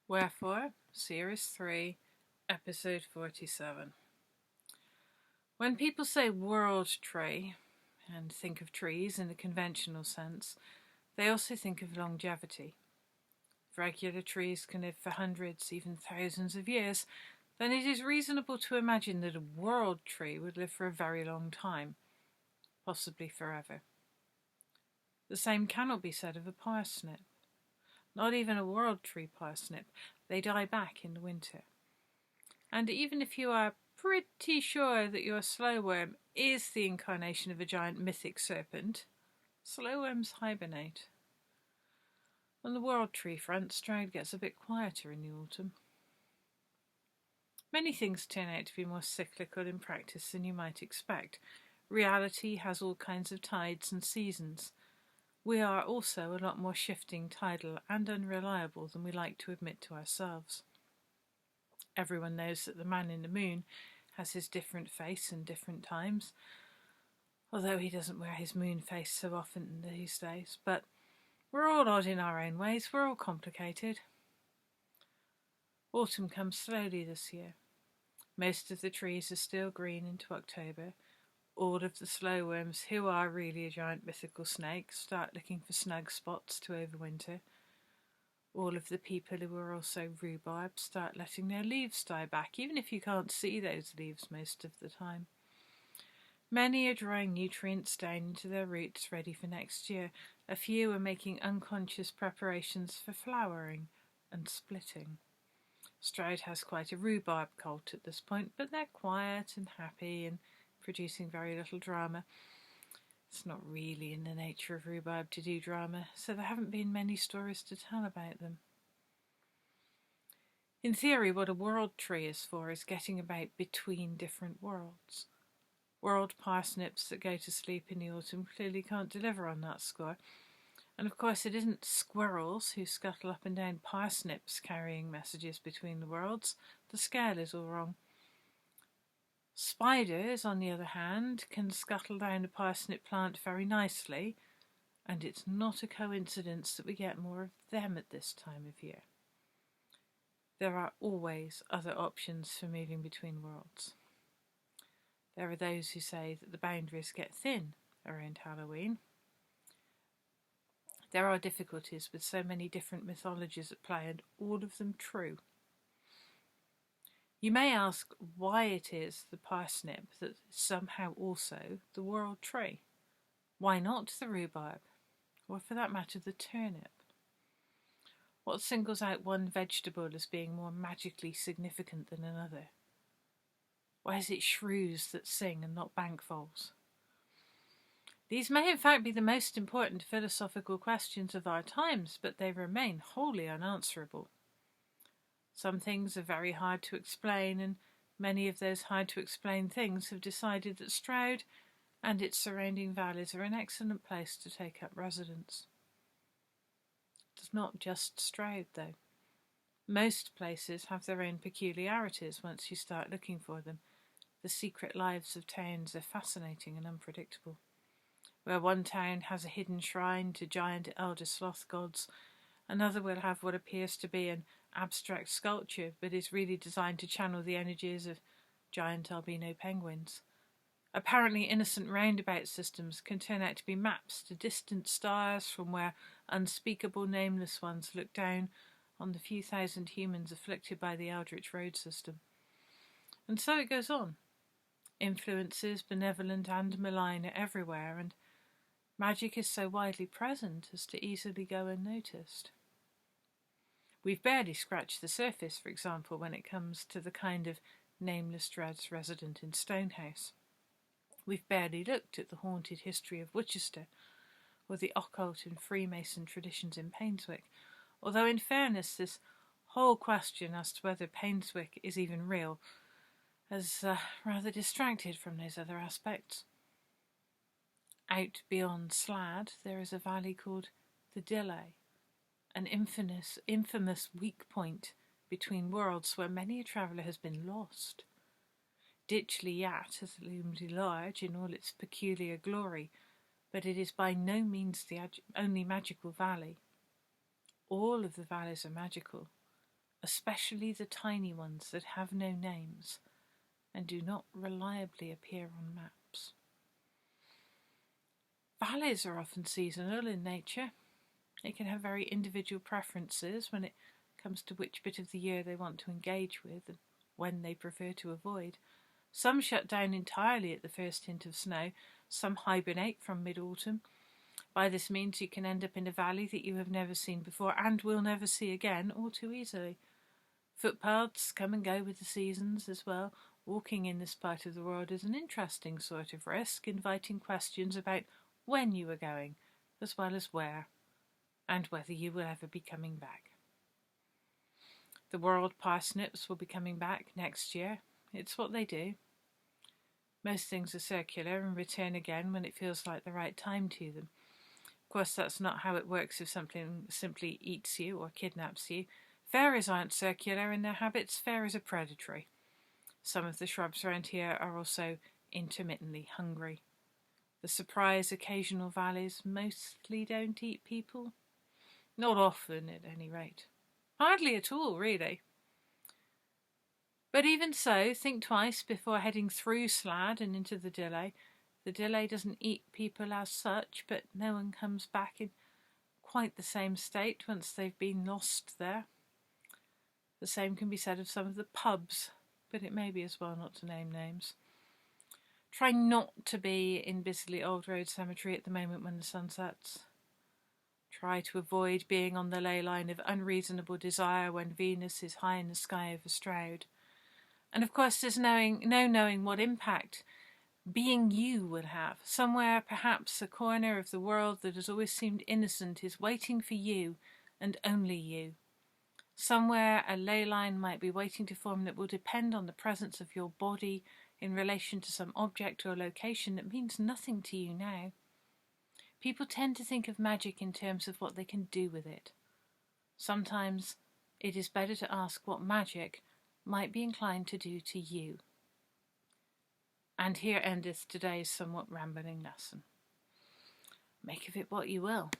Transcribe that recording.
Wherefore, Series 3, Episode 47. When people say world tree and think of trees in the conventional sense, they also think of longevity. If regular trees can live for hundreds, even thousands of years, then it is reasonable to imagine that a world tree would live for a very long time, possibly forever. The same cannot be said of a parsnip. Not even a world tree parsnip. They die back in the winter. And even if you are pretty sure that your slowworm is the incarnation of a giant mythic serpent, slowworms hibernate. On the world tree front, Stroud gets a bit quieter in the autumn. Many things turn out to be more cyclical in practice than you might expect. Reality has all kinds of tides and seasons. We are also a lot more shifting, tidal, and unreliable than we like to admit to ourselves. Everyone knows that the man in the moon has his different face and different times, although he doesn't wear his moon face so often these days. But we're all odd in our own ways, we're all complicated. Autumn comes slowly this year. Most of the trees are still green into October. All of the slowworms, who are really a giant mythical snake, start looking for snug spots to overwinter. All of the people who are also rhubarb start letting their leaves die back, even if you can't see those leaves most of the time. Many are drawing nutrients down into their roots ready for next year. A few are making unconscious preparations for flowering and splitting. Stroud has quite a rhubarb cult at this point, but they're quiet and happy and producing very little drama. It's not really in the nature of rhubarb to do drama, so there haven't been many stories to tell about them. In theory, what a world tree is for is getting about between different worlds. World parsnips that go to sleep in the autumn clearly can't deliver on that score. And of course it isn't squirrels who scuttle up and down parsnips carrying messages between the worlds. The scale is all wrong. Spiders, on the other hand, can scuttle down a parsnip plant very nicely, and it's not a coincidence that we get more of them at this time of year. There are always other options for moving between worlds. There are those who say that the boundaries get thin around Halloween. There are difficulties with so many different mythologies at play, and all of them true. You may ask why it is the parsnip that is somehow also the world tree. Why not the rhubarb? Or for that matter, the turnip? What singles out one vegetable as being more magically significant than another? Why is it shrews that sing and not bank voles? These may in fact be the most important philosophical questions of our times, but they remain wholly unanswerable. Some things are very hard to explain, and many of those hard to explain things have decided that Stroud and its surrounding valleys are an excellent place to take up residence. It's not just Stroud, though. Most places have their own peculiarities once you start looking for them. The secret lives of towns are fascinating and unpredictable. Where one town has a hidden shrine to giant elder sloth gods, another will have what appears to be an abstract sculpture but is really designed to channel the energies of giant albino penguins. Apparently innocent roundabout systems can turn out to be maps to distant stars from where unspeakable nameless ones look down on the few thousand humans afflicted by the Eldritch Road system. And so it goes on. Influences, benevolent and malign, are everywhere, and magic is so widely present as to easily go unnoticed. We've barely scratched the surface, for example, when it comes to the kind of nameless dreads resident in Stonehouse. We've barely looked at the haunted history of Worcester, or the occult and Freemason traditions in Painswick, although in fairness this whole question as to whether Painswick is even real has rather distracted from those other aspects. Out beyond Slad there is a valley called the Dillay, an infamous weak point between worlds where many a traveller has been lost. Ditchley Yat has loomed large in all its peculiar glory, but it is by no means the only magical valley. All of the valleys are magical. A especially the tiny ones that have no names and do not reliably appear on maps. Valleys are often seasonal in nature. They can have very individual preferences when it comes to which bit of the year they want to engage with and when they prefer to avoid. Some shut down entirely at the first hint of snow, some hibernate from mid-autumn. By this means you can end up in a valley that you have never seen before and will never see again all too easily. Footpaths come and go with the seasons as well. Walking in this part of the world is an interesting sort of risk, inviting questions about when you are going, as well as where, and whether you will ever be coming back. The world parsnips will be coming back next year. It's what they do. Most things are circular and return again when it feels like the right time to them. Of course, that's not how it works if something simply eats you or kidnaps you. Fairies aren't circular in their habits. Fairies are predatory. Some of the shrubs around here are also intermittently hungry. The surprise occasional valleys mostly don't eat people. Not often, at any rate. Hardly at all, really. But even so, think twice before heading through Slad and into the Dillay. The Dillay doesn't eat people as such, but no one comes back in quite the same state once they've been lost there. The same can be said of some of the pubs, but it may be as well not to name names. Try not to be in Bisley Old Road Cemetery at the moment when the sun sets. Try to avoid being on the ley line of unreasonable desire when Venus is high in the sky over Stroud. And of course there's no knowing what impact being you will have. Somewhere, perhaps a corner of the world that has always seemed innocent is waiting for you and only you. Somewhere a ley line might be waiting to form that will depend on the presence of your body in relation to some object or location that means nothing to you now. People tend to think of magic in terms of what they can do with it. Sometimes it is better to ask what magic might be inclined to do to you. And here endeth today's somewhat rambling lesson. Make of it what you will.